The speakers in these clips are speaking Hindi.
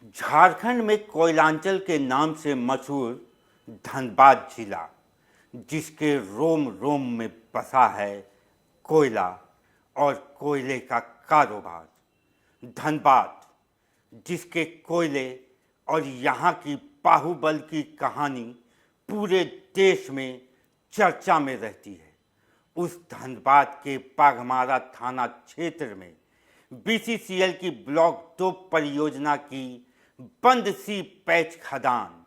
झारखंड में कोयलांचल के नाम से मशहूर धनबाद जिला, जिसके रोम रोम में बसा है कोयला और कोयले का कारोबार। धनबाद, जिसके कोयले और यहाँ की बाहुबल की कहानी पूरे देश में चर्चा में रहती है। उस धनबाद के बाघमारा थाना क्षेत्र में बीसीसीएल की ब्लॉक 2 परियोजना की बंद सी पैच खदान,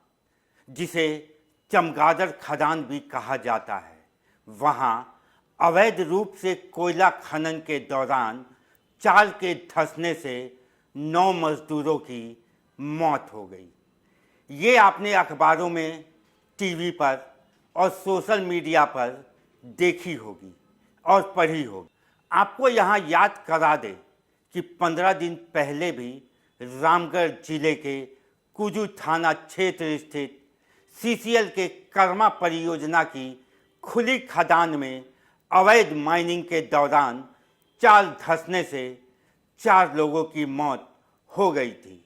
जिसे चमगादड़ खदान भी कहा जाता है, वहां अवैध रूप से कोयला खनन के दौरान चाल के धंसने से 9 मजदूरों की मौत हो गई। ये आपने अखबारों में, टीवी पर और सोशल मीडिया पर देखी होगी और पढ़ी होगी। आपको यहाँ याद करा दे कि 15 दिन पहले भी रामगढ़ जिले के कुजू थाना क्षेत्र स्थित सीसीएल के कर्मा परियोजना की खुली खदान में अवैध माइनिंग के दौरान चाल धंसने से 4 लोगों की मौत हो गई थी।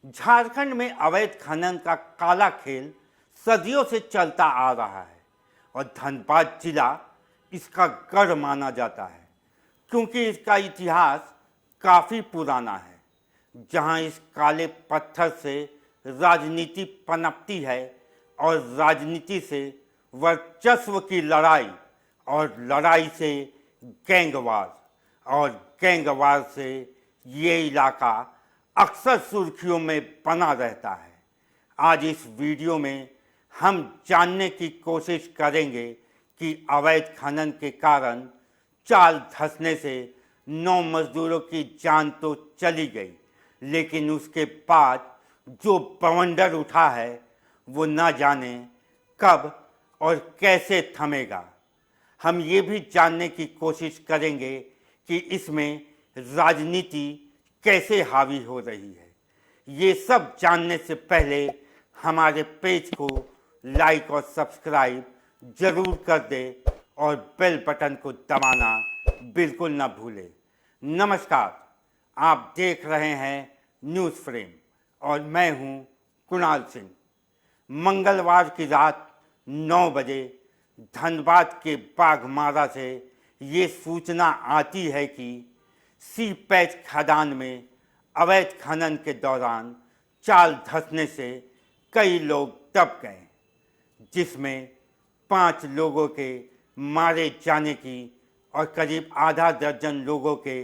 झारखंड में अवैध खनन का काला खेल सदियों से चलता आ रहा है और धनबाद जिला इसका गढ़ माना जाता है, क्योंकि इसका इतिहास काफ़ी पुराना है। जहां इस काले पत्थर से राजनीति पनपती है और राजनीति से वर्चस्व की लड़ाई और लड़ाई से गैंगवार और गैंगवार से ये इलाका अक्सर सुर्खियों में बना रहता है। आज इस वीडियो में हम जानने की कोशिश करेंगे कि अवैध खनन के कारण चाल धंसने से 9 मजदूरों की जान तो चली गई, लेकिन उसके बाद जो बवंडर उठा है वो ना जाने कब और कैसे थमेगा। हम ये भी जानने की कोशिश करेंगे कि इसमें राजनीति कैसे हावी हो रही है। ये सब जानने से पहले हमारे पेज को लाइक और सब्सक्राइब जरूर कर दे और बेल बटन को दबाना बिल्कुल ना भूले। नमस्कार, आप देख रहे हैं न्यूज़ फ्रेम और मैं हूं कुणाल सिंह। मंगलवार की रात 9 बजे धनबाद के बाघमारा से ये सूचना आती है कि सी पैच खदान में अवैध खनन के दौरान चाल धंसने से कई लोग दब गए, जिसमें 5 लोगों के मारे जाने की और करीब आधा दर्जन लोगों के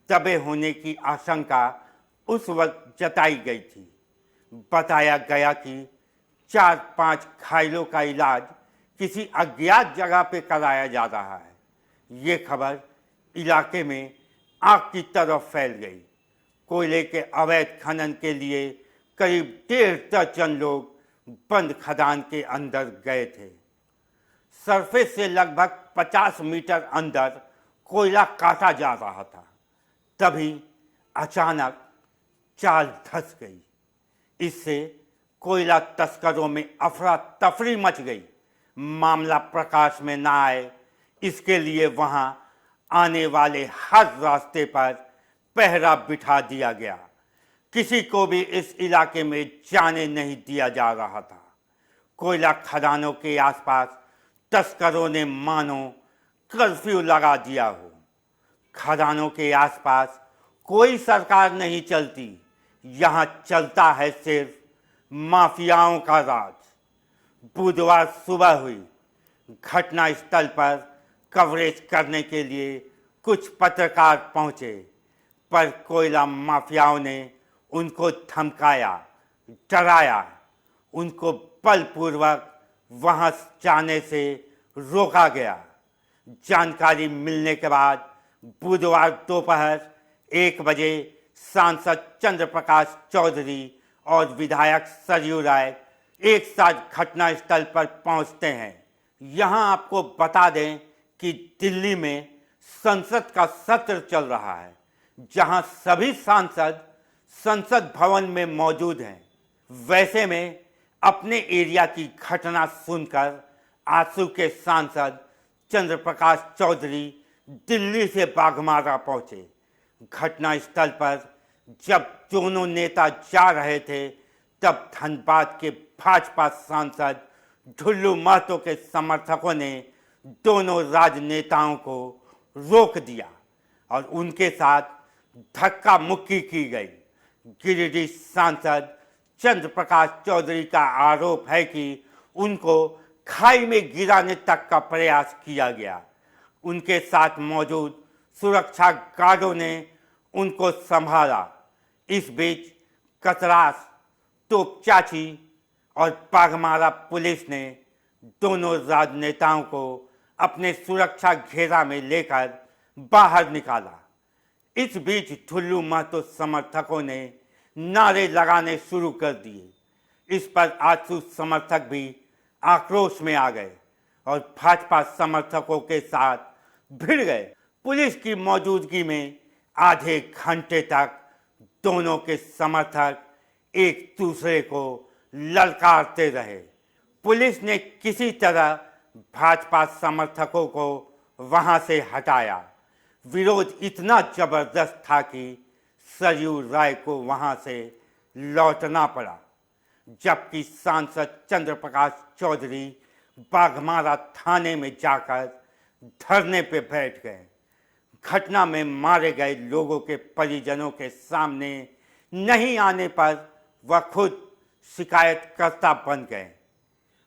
दबे होने की आशंका उस वक्त जताई गई थी। बताया गया कि 4-5 घायलों का इलाज किसी अज्ञात जगह पर कराया जा रहा है। ये खबर इलाके में आग की तरफ फैल गई। कोयले के अवैध खनन के लिए करीब 1.5 दर्जन लोग बंद खदान के अंदर गए थे। सरफेस से लगभग 50 मीटर अंदर कोयला काटा जा रहा था। तभी अचानक चाल धंस गई। इससे कोयला तस्करों में अफरा तफरी मच गई। मामला प्रकाश में न आए, इसके लिए वहां आने वाले हर रास्ते पर पहरा बिठा दिया गया। किसी को भी इस इलाके में जाने नहीं दिया जा रहा था। कोयला खदानों के आसपास तस्करों ने मानो कर्फ्यू लगा दिया हो। खदानों के आसपास कोई सरकार नहीं चलती, यहाँ चलता है सिर्फ माफियाओं का राज। बुधवार सुबह हुई घटना स्थल पर कवरेज करने के लिए कुछ पत्रकार पहुंचे, पर कोयला माफियाओं ने उनको धमकाया, डराया। उनको बलपूर्वक वहां जाने से रोका गया। जानकारी मिलने के बाद बुधवार दोपहर 1 बजे सांसद चंद्र प्रकाश चौधरी और विधायक सरयू राय एक साथ घटनास्थल पर पहुंचते हैं। यहां आपको बता दें कि दिल्ली में संसद का सत्र चल रहा है, जहां सभी सांसद संसद भवन में मौजूद हैं। वैसे में अपने एरिया की घटना सुनकर आंसू के सांसद चंद्र प्रकाश चौधरी दिल्ली से बाघमारा पहुंचे। घटनास्थल पर जब दोनों नेता जा रहे थे तब धनबाद के भाजपा सांसद ढुल्लू महतो के समर्थकों ने दोनों राजनेताओं को रोक दिया और उनके साथ धक्का मुक्की की गई। गिरिडीह सांसद चंद्र प्रकाश चौधरी का आरोप है कि उनको खाई में गिराने तक का प्रयास किया गया। उनके साथ मौजूद सुरक्षा गार्डों ने उनको संभाला। इस बीच कतरास, तोपचाची और बाघमारा पुलिस ने दोनों राजनेताओं को अपने सुरक्षा घेरा में लेकर बाहर निकाला। इस बीच ढुल्लू महतो समर्थकों ने नारे लगाने शुरू कर दिए। इस पर आजसू समर्थक भी आक्रोश में आ गए और भाजपा समर्थकों के साथ भिड़ गए। पुलिस की मौजूदगी में आधे घंटे तक दोनों के समर्थक एक दूसरे को ललकारते रहे। पुलिस ने किसी तरह भाजपा समर्थकों को वहां से हटाया। विरोध इतना जबरदस्त था कि सरयू राय को वहां से लौटना पड़ा, जबकि सांसद चंद्र प्रकाश चौधरी बाघमारा थाने में जाकर धरने पे बैठ गए। घटना में मारे गए लोगों के परिजनों के सामने नहीं आने पर वह खुद शिकायतकर्ता बन गए।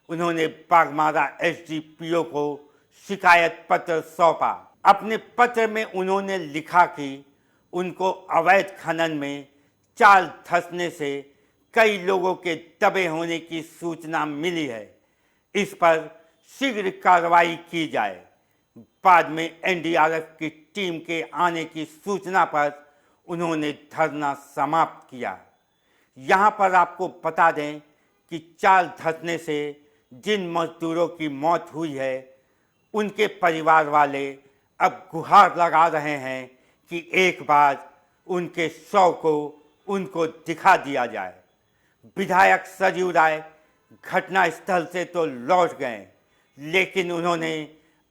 उन्होंने बाघमारा एसडीपीओ को शिकायत पत्र सौंपा। अपने पत्र में उन्होंने लिखा कि उनको अवैध खनन में चाल धंसने से कई लोगों के दबे होने की सूचना मिली है। इस पर शीघ्र कार्रवाई की जाए। बाद में एनडीआरएफ की टीम के आने की सूचना पर उन्होंने धरना समाप्त किया। यहाँ पर आपको बता दें कि चाल धंसने से जिन मजदूरों की मौत हुई है उनके परिवार वाले अब गुहार लगा रहे हैं कि एक बार उनके शव को उनको दिखा दिया जाए। विधायक सरयू राय घटना स्थल से तो लौट गए, लेकिन उन्होंने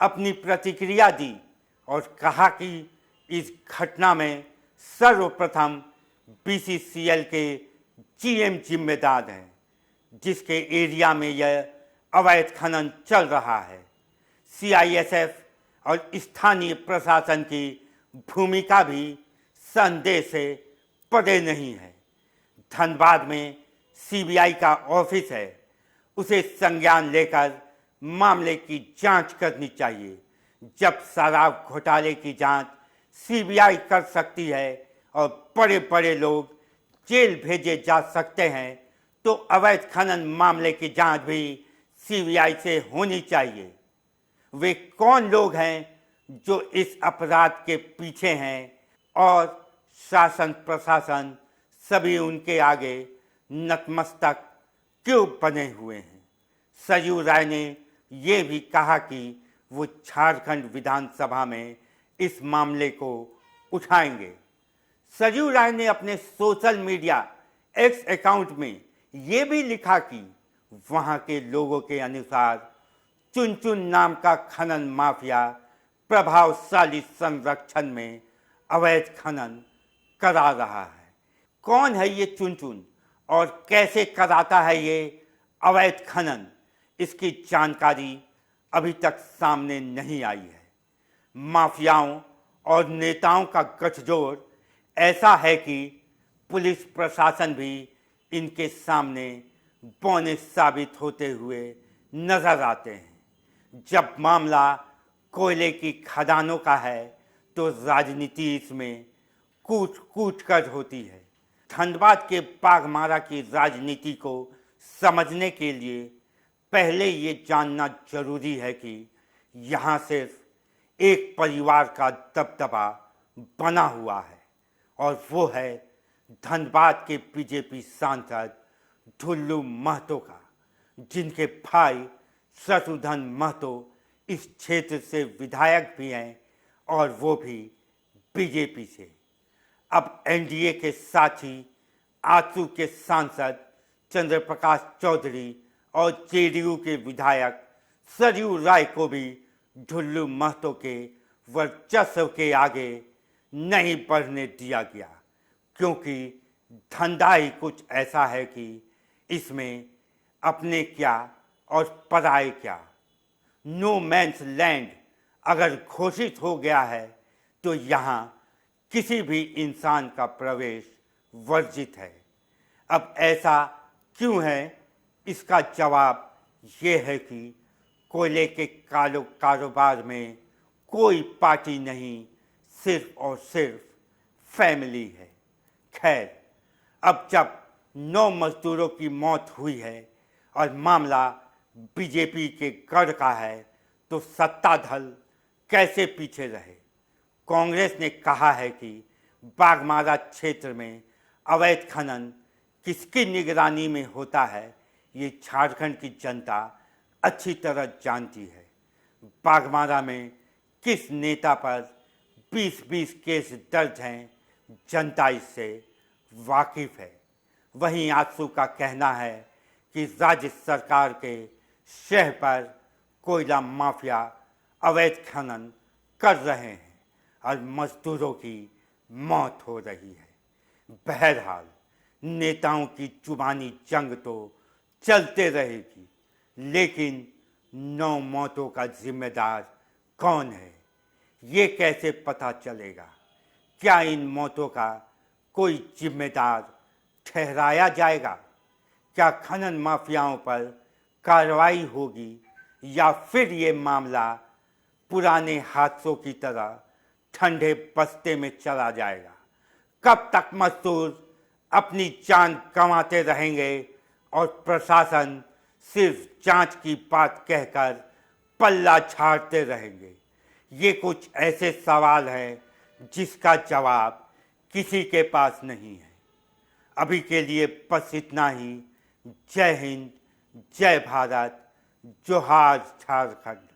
अपनी प्रतिक्रिया दी और कहा कि इस घटना में सर्वप्रथम बीसीसीएल के जीएम जिम्मेदार हैं, जिसके एरिया में यह अवैध खनन चल रहा है। सीआईएसएफ और स्थानीय प्रशासन की भूमिका भी संदेह से परे नहीं है। धनबाद में सीबीआई का ऑफिस है, उसे संज्ञान लेकर मामले की जांच करनी चाहिए। जब शराब घोटाले की जांच सीबीआई कर सकती है और बड़े बड़े लोग जेल भेजे जा सकते हैं, तो अवैध खनन मामले की जांच भी सीबीआई से होनी चाहिए। वे कौन लोग हैं जो इस अपराध के पीछे हैं और शासन प्रशासन सभी उनके आगे नतमस्तक क्यों बने हुए हैं। सरयू राय ने ये भी कहा कि वो झारखंड विधानसभा में इस मामले को उठाएंगे। सरयू राय ने अपने सोशल मीडिया एक्स अकाउंट में ये भी लिखा कि वहाँ के लोगों के अनुसार चुन चुन नाम का खनन माफिया प्रभावशाली संरक्षण में अवैध खनन करा रहा है। कौन है ये चुन चुन और कैसे कराता है ये अवैध खनन, इसकी जानकारी अभी तक सामने नहीं आई है। माफियाओं और नेताओं का गठजोड़ ऐसा है कि पुलिस प्रशासन भी इनके सामने बौने साबित होते हुए नजर आते हैं। जब मामला कोयले की खदानों का है तो राजनीति इसमें कूट कूट कर होती है। धनबाद के बाघमारा की राजनीति को समझने के लिए पहले ये जानना जरूरी है कि यहाँ सिर्फ एक परिवार का दबदबा बना हुआ है और वो है धनबाद के बीजेपी सांसद ढुल्लू महतो का, जिनके भाई शत्रुघ्न महतो इस क्षेत्र से विधायक भी हैं और वो भी बीजेपी से। अब एनडीए के साथी आजसू के सांसद चंद्र प्रकाश चौधरी और जेडीयू के विधायक सरयू राय को भी ढुल्लू महतो के वर्चस्व के आगे नहीं बढ़ने दिया गया, क्योंकि धंधा ही कुछ ऐसा है कि इसमें अपने क्या और पराए क्या, नो मैन्स लैंड अगर घोषित हो गया है तो यहाँ किसी भी इंसान का प्रवेश वर्जित है। अब ऐसा क्यों है, इसका जवाब ये है कि कोयले के कारोबार में कोई पार्टी नहीं, सिर्फ और सिर्फ फैमिली है। खैर, अब जब 9 मजदूरों की मौत हुई है और मामला बीजेपी के गढ़ का है तो सत्ताधर कैसे पीछे रहे। कांग्रेस ने कहा है कि बागमारा क्षेत्र में अवैध खनन किसकी निगरानी में होता है ये झारखंड की जनता अच्छी तरह जानती है। बागमारा में किस नेता पर 20-20 केस दर्ज हैं, जनता इससे वाकिफ है। वहीं आजसू का कहना है कि राज्य सरकार के शह पर कोयला माफिया अवैध खनन कर रहे हैं और मजदूरों की मौत हो रही है। बहरहाल नेताओं की जुबानी जंग तो चलते रहेगी, लेकिन 9 मौतों का जिम्मेदार कौन है ये कैसे पता चलेगा। क्या इन मौतों का कोई जिम्मेदार ठहराया जाएगा? क्या खनन माफियाओं पर कार्रवाई होगी या फिर ये मामला पुराने हादसों की तरह ठंडे बस्ते में चला जाएगा? कब तक मजदूर अपनी जान गंवाते रहेंगे और प्रशासन सिर्फ जांच की बात कहकर पल्ला झाड़ते रहेंगे? ये कुछ ऐसे सवाल हैं जिसका जवाब किसी के पास नहीं है। अभी के लिए बस इतना ही। जय हिंद, जय भारत, जोहार झारखंड।